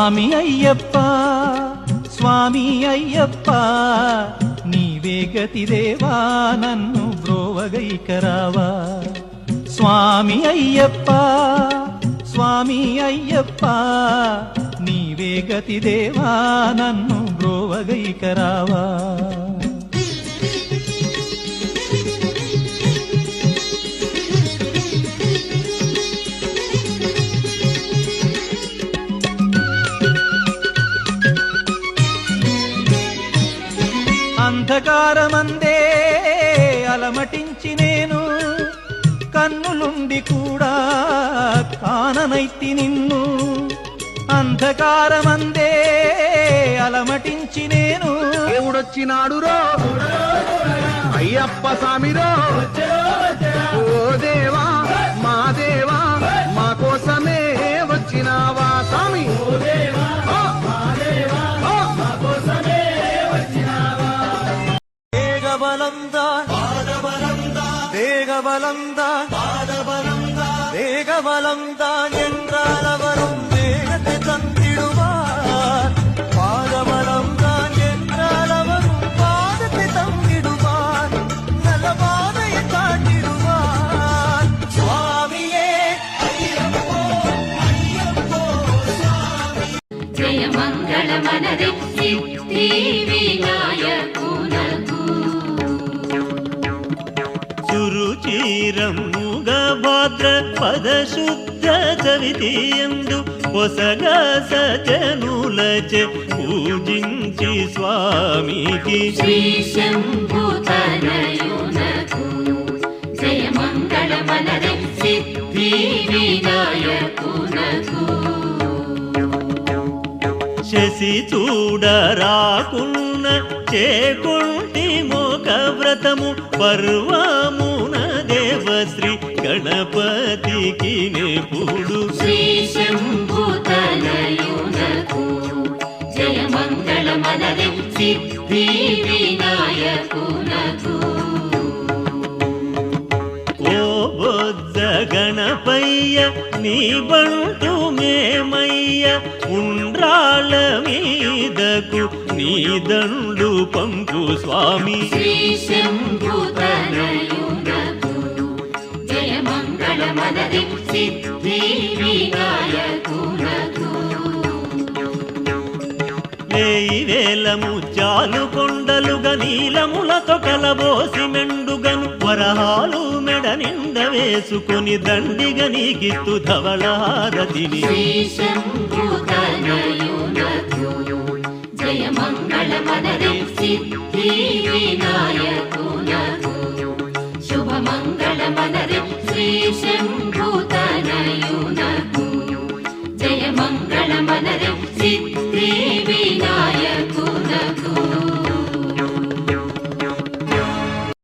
స్వామి అయ్యప్ప స్వామి అయ్యప్ప నీవే గతి దేవా నన్ను బ్రోవగైకరావా స్వామి అయ్యప్ప స్వామి అయ్యప్ప నీవే గతి దేవా నన్ను బ్రోవగైకరావా అంధకారమందే అలమటించి నేను కన్నులుండి కూడా కాననైతి నిన్ను అంధకారమందే అలమటించి నేను దేవుడొచ్చినాడురో అయ్యప్ప స్వామిరో ఓ దేవా మా దేవా మా కోసమే వచ్చినావా స్వామి வேகபலம்தான் என்றால் அவரும் வேகத்தை தந்திடுவார் பாதபலம்தான் என்றால் அவரும் பாதத்தை தந்திடுவார் நல்ல பாதையை காட்டிடுவார் சுவாமியே ஐயப்போ ஐயப்போ சுவாமி ஜெய மங்கள மனதே சித்தி விநாயகுனகு సురుచిరముగ భాద్ర పద శుద్ధ చవితియందు పొసగా సజనులచే పూజించి స్వామికి శ్రీ శంభుతనయునకు జయ మంగళ మనదే సిద్ధి వినాయకునకు శశి చూడరాకున్న చేకుంటి మోక వ్రతము పర్వమున దేవశ్రీ గణపతికి నేపుడు శ్రీ శంభుతనయునకు జయ మంగళ మనదే సిద్ధి వినాయకునకు ఓ బొజ్జ గణపయ్య నీ బంటు మేమయ్య ఉండ్రాళ్ళ మీదకు నీ దండు పంపు స్వామి శ్రీ శంభుతనయునకు జయ మంగళ మనదే సిద్ధి వినాయకునకు వేయి వేల ముత్యాలు కొండలుగా నీలములతో కలబోసి మెండుగను వరహాలు మెడ నిండ వేసుకొని దండిగా నీకిత్తు ధవళహారతిని శ్రీ శంభుతనయునకు జయ మంగళ మనదే సిద్ధి వినాయకునకు శుభ మంగళ మనదే శ్రీ శంభు